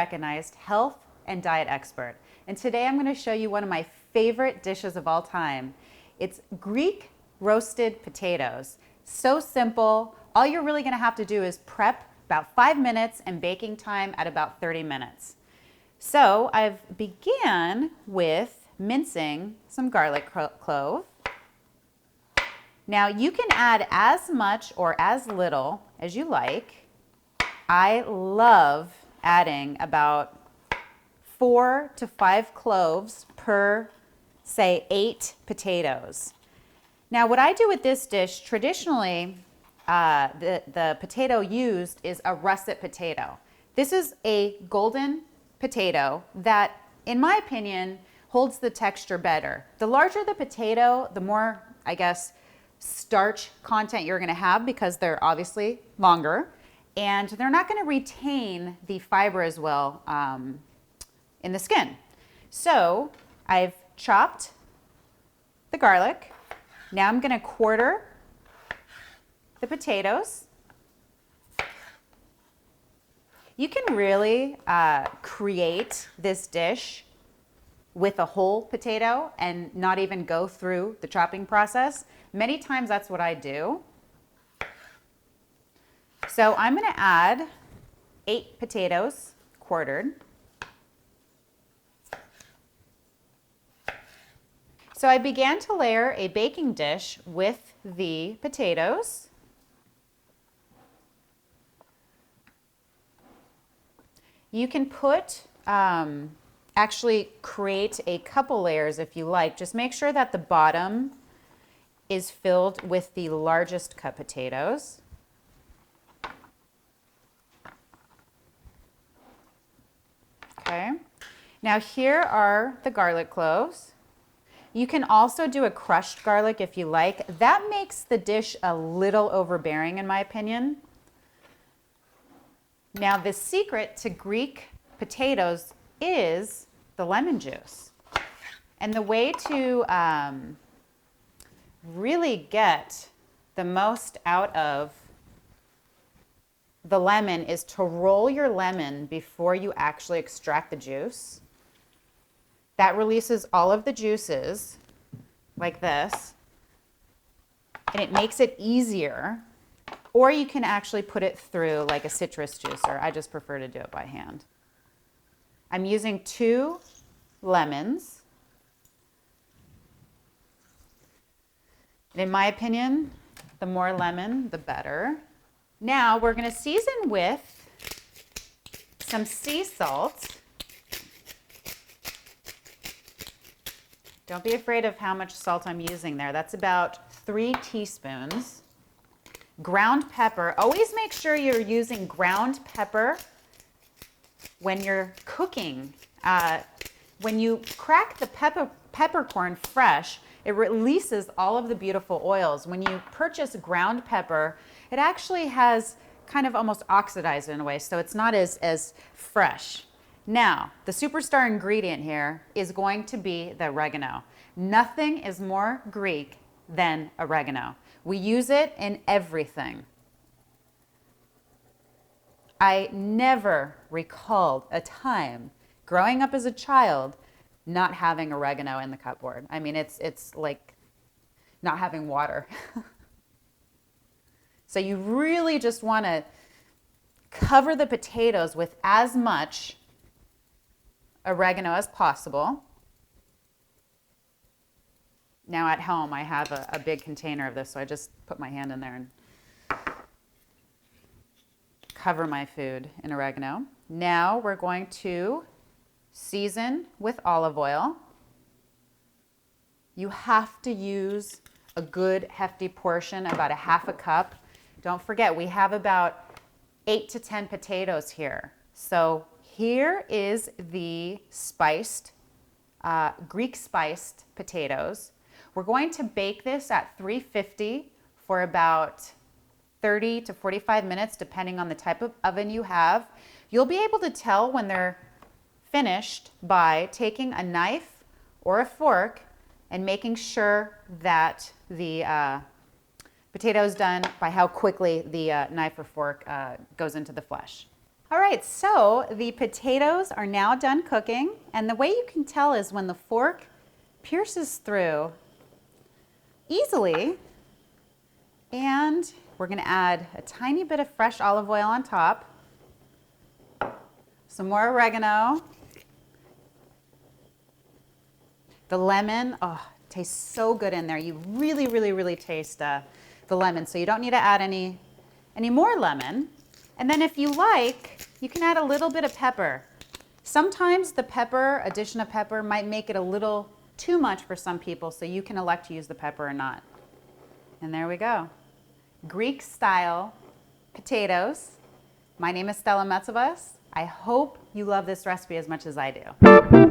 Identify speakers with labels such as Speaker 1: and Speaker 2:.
Speaker 1: recognized health and diet expert. And today I'm going to show you one of my favorite dishes of all time. It's Greek roasted potatoes. So simple. All you're really going to have to do is prep about 5 minutes and baking time at about 30 minutes. So I've began with mincing some garlic clove. Now you can add as much or as little as you like. I love adding about 4 to 5 cloves per, say, 8 potatoes. Now what I do with this dish, traditionally, the potato used is a russet potato. This is a golden potato that, in my opinion, holds the texture better. The larger the potato, the more, I guess, starch content you're going to have because they're obviously longer, and they're not going to retain the fiber as well in the skin. So I've chopped the garlic. Now I'm going to quarter the potatoes. You can really create this dish with a whole potato and not even go through the chopping process. Many times that's what I do. So I'm going to add 8 potatoes quartered. So I began to layer a baking dish with the potatoes. You can put, actually create a couple layers if you like. Just make sure that the bottom is filled with the largest cut potatoes. Okay. Now here are the garlic cloves. You can also do a crushed garlic if you like. That makes the dish a little overbearing in my opinion. Now the secret to Greek potatoes is the lemon juice. And the way to really get the most out of the lemon is to roll your lemon before you actually extract the juice. That releases all of the juices like this, and it makes it easier. Or you can actually put it through like a citrus juicer. I just prefer to do it by hand. I'm using 2 lemons. In my opinion, the more lemon, the better. Now we're going to season with some sea salt. Don't be afraid of how much salt I'm using there. That's about 3 teaspoons. Ground pepper. Always make sure you're using ground pepper when you're cooking. When you crack the peppercorn fresh, it releases all of the beautiful oils. When you purchase ground pepper, it actually has kind of almost oxidized in a way, so it's not as fresh. Now, the superstar ingredient here is going to be the oregano. Nothing is more Greek than oregano. We use it in everything. I never recalled a time growing up as a child not having oregano in the cupboard. I mean, it's like not having water. So you really just want to cover the potatoes with as much oregano as possible. Now at home I have a big container of this, so I just put my hand in there and cover my food in oregano. Now we're going to season with olive oil. You have to use a good hefty portion, about a half a cup. Don't forget, we have about 8 to 10 potatoes here. So here is the spiced, Greek spiced potatoes. We're going to bake this at 350 for about 30 to 45 minutes, depending on the type of oven you have. You'll be able to tell when they're finished by taking a knife or a fork and making sure that the potato is done by how quickly the knife or fork goes into the flesh. All right, so the potatoes are now done cooking, and the way you can tell is when the fork pierces through easily, and we're gonna add a tiny bit of fresh olive oil on top, some more oregano, the lemon, oh, tastes so good in there. You really, really, really taste the lemon, so you don't need to add any more lemon. And then if you like, you can add a little bit of pepper. Sometimes the addition of pepper might make it a little too much for some people, so you can elect to use the pepper or not. And there we go. Greek style potatoes. My name is Stella Metsovas. I hope you love this recipe as much as I do.